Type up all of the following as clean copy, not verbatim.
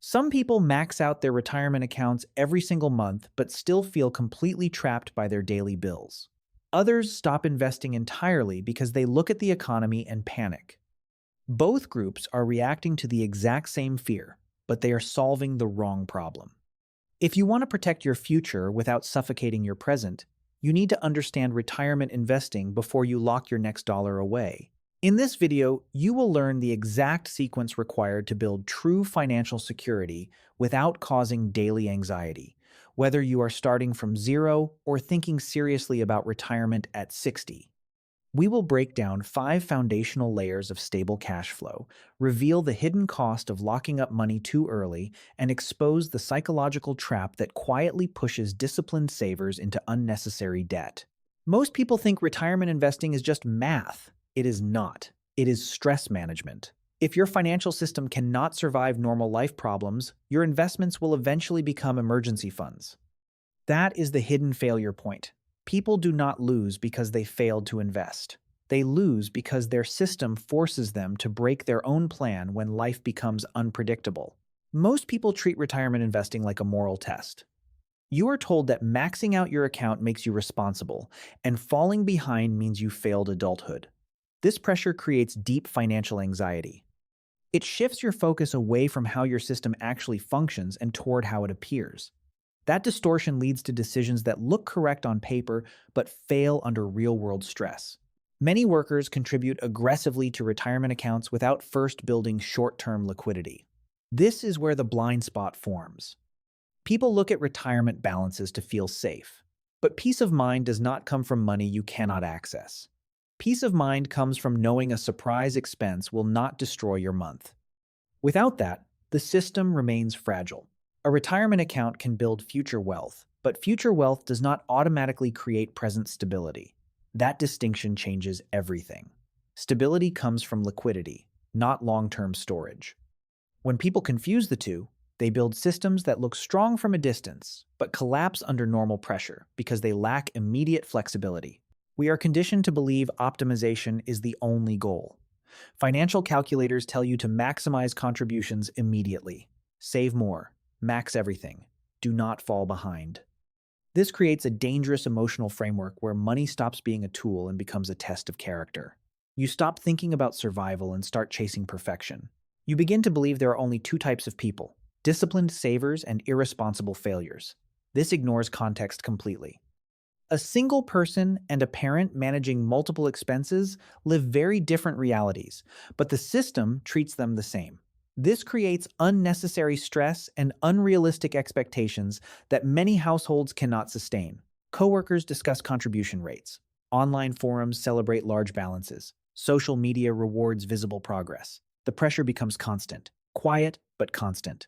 Some people max out their retirement accounts every single month but still feel completely trapped by their daily bills. Others stop investing entirely because they look at the economy and panic. Both groups are reacting to the exact same fear, but they are solving the wrong problem. If you want to protect your future without suffocating your present, you need to understand retirement investing before you lock your next dollar away. In this video, you will learn the exact sequence required to build true financial security without causing daily anxiety, whether you are starting from zero or thinking seriously about retirement at 60. We will break down 5 foundational layers of stable cash flow, reveal the hidden cost of locking up money too early, and expose the psychological trap that quietly pushes disciplined savers into unnecessary debt. Most people think retirement investing is just math. It is not. It is stress management. If your financial system cannot survive normal life problems, your investments will eventually become emergency funds. That is the hidden failure point. People do not lose because they failed to invest. They lose because their system forces them to break their own plan when life becomes unpredictable. Most people treat retirement investing like a moral test. You are told that maxing out your account makes you responsible, and falling behind means you failed adulthood. This pressure creates deep financial anxiety. It shifts your focus away from how your system actually functions and toward how it appears. That distortion leads to decisions that look correct on paper but fail under real-world stress. Many workers contribute aggressively to retirement accounts without first building short-term liquidity. This is where the blind spot forms. People look at retirement balances to feel safe, but peace of mind does not come from money you cannot access. Peace of mind comes from knowing a surprise expense will not destroy your month. Without that, the system remains fragile. A retirement account can build future wealth, but future wealth does not automatically create present stability. That distinction changes everything. Stability comes from liquidity, not long-term storage. When people confuse the two, they build systems that look strong from a distance, but collapse under normal pressure because they lack immediate flexibility. We are conditioned to believe optimization is the only goal. Financial calculators tell you to maximize contributions immediately. Save more. Max everything. Do not fall behind. This creates a dangerous emotional framework where money stops being a tool and becomes a test of character. You stop thinking about survival and start chasing perfection. You begin to believe there are only 2 types of people: disciplined savers and irresponsible failures. This ignores context completely. A single person and a parent managing multiple expenses live very different realities, but the system treats them the same. This creates unnecessary stress and unrealistic expectations that many households cannot sustain. Coworkers discuss contribution rates. Online forums celebrate large balances. Social media rewards visible progress. The pressure becomes constant, quiet but constant.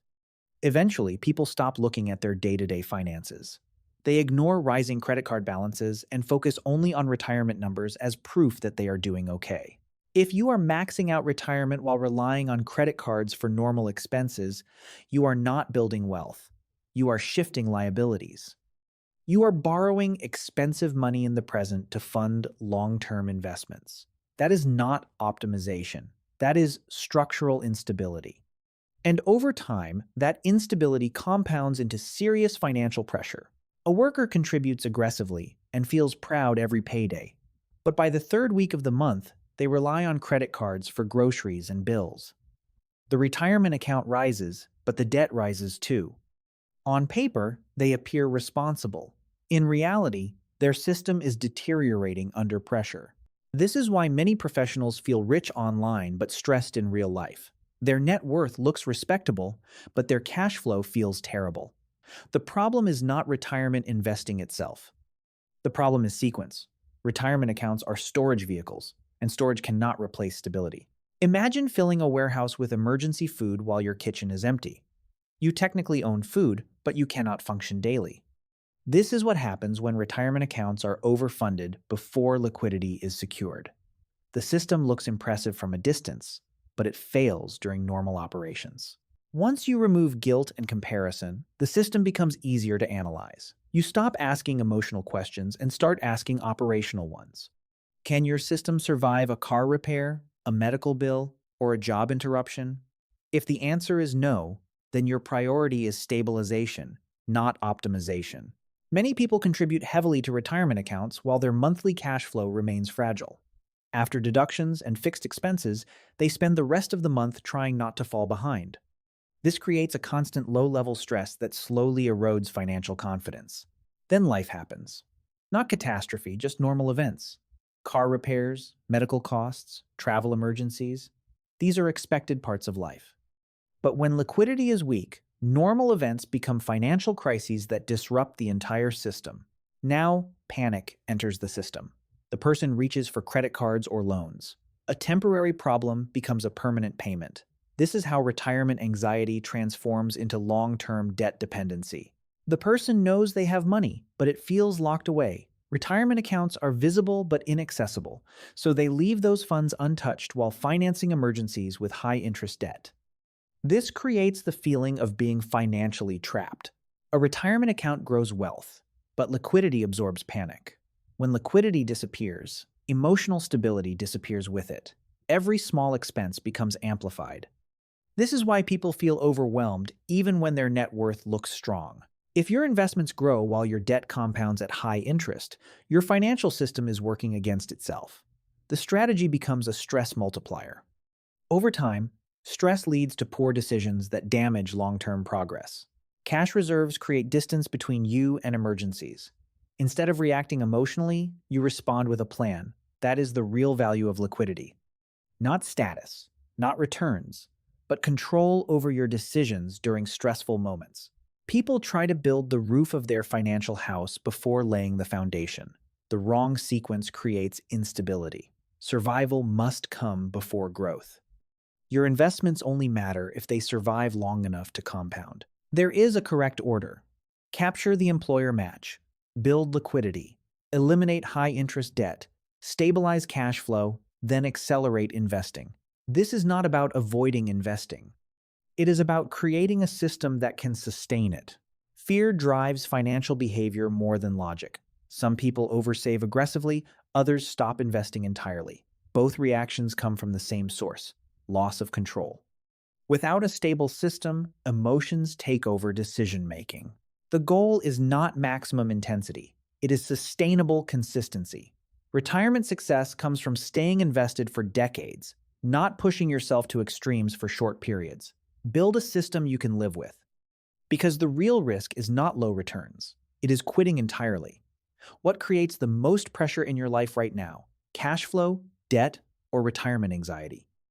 Eventually, people stop looking at their day-to-day finances. They ignore rising credit card balances and focus only on retirement numbers as proof that they are doing okay. If you are maxing out retirement while relying on credit cards for normal expenses, you are not building wealth. You are shifting liabilities. You are borrowing expensive money in the present to fund long-term investments. That is not optimization. That is structural instability. And over time, that instability compounds into serious financial pressure. A worker contributes aggressively and feels proud every payday. But by the 3rd week of the month, they rely on credit cards for groceries and bills. The retirement account rises, but the debt rises too. On paper, they appear responsible. In reality, their system is deteriorating under pressure. This is why many professionals feel rich online but stressed in real life. Their net worth looks respectable, but their cash flow feels terrible. The problem is not retirement investing itself. The problem is sequence. Retirement accounts are storage vehicles, and storage cannot replace stability. Imagine filling a warehouse with emergency food while your kitchen is empty. You technically own food, but you cannot function daily. This is what happens when retirement accounts are overfunded before liquidity is secured. The system looks impressive from a distance, but it fails during normal operations. Once you remove guilt and comparison, the system becomes easier to analyze. You stop asking emotional questions and start asking operational ones. Can your system survive a car repair, a medical bill, or a job interruption? If the answer is no, then your priority is stabilization, not optimization. Many people contribute heavily to retirement accounts while their monthly cash flow remains fragile. After deductions and fixed expenses, they spend the rest of the month trying not to fall behind. This creates a constant low-level stress that slowly erodes financial confidence. Then life happens. Not catastrophe, just normal events. Car repairs, medical costs, travel emergencies. These are expected parts of life. But when liquidity is weak, normal events become financial crises that disrupt the entire system. Now, panic enters the system. The person reaches for credit cards or loans. A temporary problem becomes a permanent payment. This is how retirement anxiety transforms into long-term debt dependency. The person knows they have money, but it feels locked away. Retirement accounts are visible but inaccessible, so they leave those funds untouched while financing emergencies with high-interest debt. This creates the feeling of being financially trapped. A retirement account grows wealth, but liquidity absorbs panic. When liquidity disappears, emotional stability disappears with it. Every small expense becomes amplified. This is why people feel overwhelmed even when their net worth looks strong. If your investments grow while your debt compounds at high interest, your financial system is working against itself. The strategy becomes a stress multiplier. Over time, stress leads to poor decisions that damage long-term progress. Cash reserves create distance between you and emergencies. Instead of reacting emotionally, you respond with a plan. That is the real value of liquidity. Not status, not returns, but control over your decisions during stressful moments. People try to build the roof of their financial house before laying the foundation. The wrong sequence creates instability. Survival must come before growth. Your investments only matter if they survive long enough to compound. There is a correct order. Capture the employer match, build liquidity, eliminate high-interest debt, stabilize cash flow, then accelerate investing. This is not about avoiding investing. It is about creating a system that can sustain it. Fear drives financial behavior more than logic. Some people oversave aggressively, others stop investing entirely. Both reactions come from the same source: loss of control. Without a stable system, emotions take over decision-making. The goal is not maximum intensity. It is sustainable consistency. Retirement success comes from staying invested for decades, not pushing yourself to extremes for short periods. Build a system you can live with. Because the real risk is not low returns. It is quitting entirely. What creates the most pressure in your life right now? Cash flow, debt, or retirement anxiety?